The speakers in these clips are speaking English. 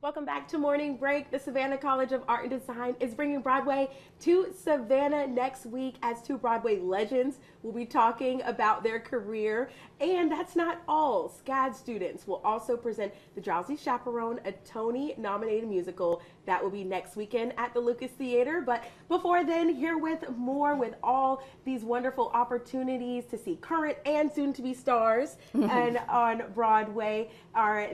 Welcome back to Morning Break. The Savannah College of Art and Design is bringing Broadway to Savannah next week as two Broadway legends will be talking about their career. And that's not all. SCAD students will also present The Drowsy Chaperone, a Tony-nominated musical that will be next weekend at the Lucas Theater. But before then, here with more with all these wonderful opportunities to see current and soon-to-be stars and on Broadway are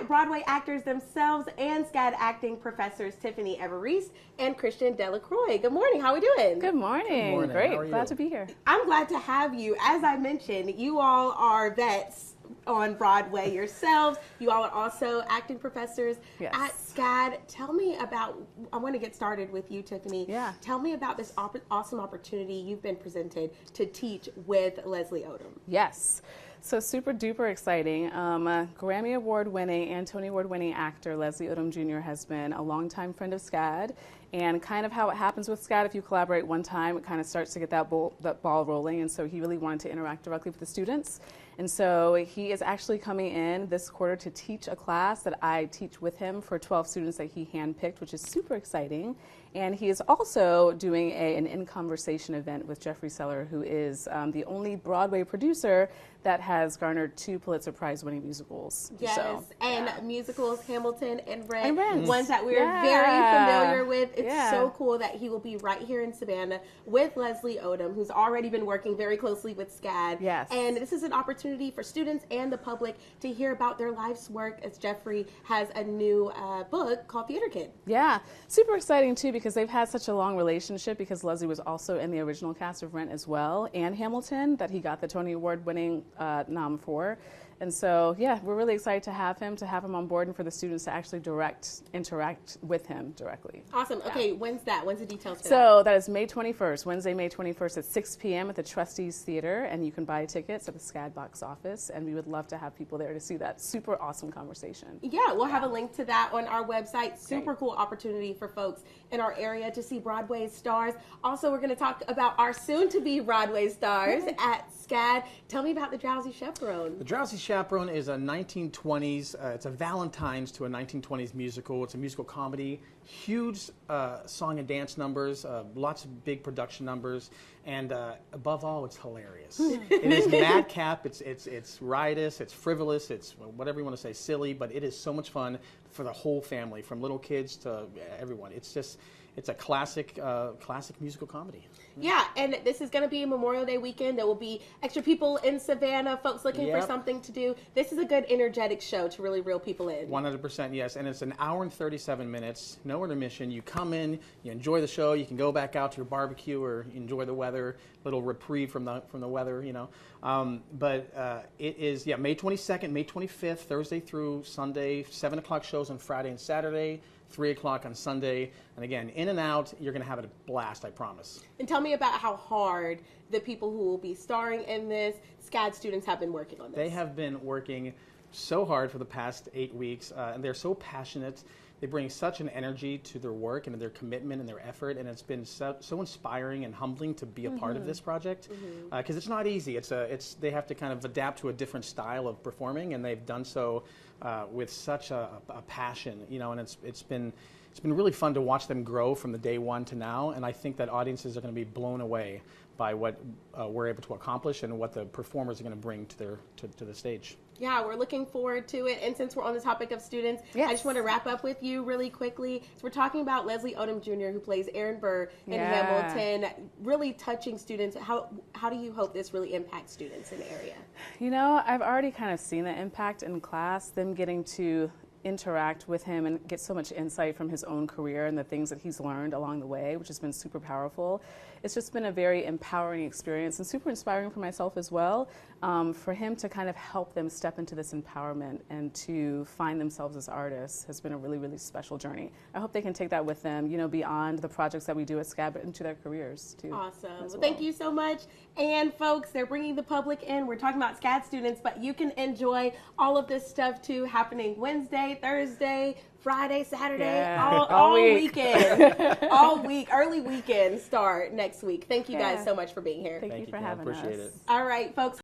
Broadway actors themselves and SCAD acting professors Tiffany Everest and Christian Delacroix. Good morning. How are we doing? Good morning. Good morning. Great. Glad to be here. I'm glad to have you. As I mentioned, you all are vets on Broadway yourselves. You all are also acting professors at SCAD. Tell me about, I want to get started with you, Tiffany. Yeah. Tell me about this awesome opportunity you've been presented to teach with Leslie Odom. Yes. So super duper exciting. Grammy Award winning and Tony Award winning actor Leslie Odom Jr. has been a longtime friend of SCAD, and kind of how it happens with SCAD, if you collaborate one time, it kind of starts to get that ball rolling, and so he really wanted to interact directly with the students. And so he is actually coming in this quarter to teach a class that I teach with him for 12 students that he handpicked, which is super exciting. And he is also doing an In Conversation event with Jeffrey Seller, who is the only Broadway producer that has garnered 2 Pulitzer Prize winning musicals. Yes, so, and musicals Hamilton and Rent, Rent. ones that we're very familiar with. It's so cool that he will be right here in Savannah with Leslie Odom, who's already been working very closely with SCAD. Yes. And this is an opportunity for students and the public to hear about their life's work, as Jeffrey has a new book called Theater Kid. Yeah, super exciting too, because they've had such a long relationship, because Leslie was also in the original cast of Rent as well, and Hamilton, that he got the Tony Award winning nom for. And so, yeah, we're really excited to have him on board and for the students to actually interact with him directly. Awesome. Okay, when's that? When's the details for that? So that is May 21st, Wednesday, May 21st at 6 p.m. at the Trustees Theater, and you can buy tickets at the SCAD box office, and we would love to have people there to see that super awesome conversation. Yeah, we'll have a link to that on our website. Super cool opportunity for folks in our area to see Broadway stars. Also, we're going to talk about our soon-to-be Broadway stars at SCAD. Tell me about The Drowsy Chaperone. The Drowsy Chaperone is a 1920s, it's a Valentine's to a 1920s musical. It's a musical comedy, huge song and dance numbers, lots of big production numbers, and above all, it's hilarious. It is madcap, it's riotous, it's frivolous, it's whatever you want to say, silly, but it is so much fun for the whole family, from little kids to everyone. It's a classic musical comedy. Yeah, and this is going to be Memorial Day weekend. There will be extra people in Savannah, folks looking for something to do. This is a good, energetic show to really reel people in. 100%, yes. And it's an hour and 37 minutes, no intermission. You come in, you enjoy the show. You can go back out to your barbecue or enjoy the weather, little reprieve from the weather, you know. It is, May 22nd, May 25th, Thursday through Sunday, 7 o'clock shows on Friday and Saturday, 3 o'clock on Sunday, and again, in and out, you're going to have a blast, I promise. And tell me about how hard the people who will be starring in this SCAD students have been working on this. They have been working so hard for the past 8 weeks, and they're so passionate. They bring such an energy to their work and their commitment and their effort, and it's been so inspiring and humbling to be a part of this project, because it's not easy. They have to kind of adapt to a different style of performing, and they've done so with such a passion, you know, and it's been really fun to watch them grow from the day one to now, and I think that audiences are going to be blown away by what we're able to accomplish and what the performers are going to bring to the stage. Yeah, we're looking forward to it. And since we're on the topic of students, I just want to wrap up with you really quickly. So we're talking about Leslie Odom Jr., who plays Aaron Burr in Hamilton, really touching students. How do you hope this really impacts students in the area? You know, I've already kind of seen the impact in class, them getting to interact with him and get so much insight from his own career and the things that he's learned along the way, which has been super powerful. It's just been a very empowering experience and super inspiring for myself as well, for him to kind of help them step into this empowerment and to find themselves as artists has been a really, really special journey. I hope they can take that with them, you know, beyond the projects that we do at SCAD, but into their careers too. Awesome. Well, thank you so much. And folks, they're bringing the public in. We're talking about SCAD students, but you can enjoy all of this stuff too, happening Wednesday, Thursday, Friday, Saturday, all weekend, all week, early weekend start next week. Thank you guys so much for being here. Thank you for having us. Appreciate it. All right, folks.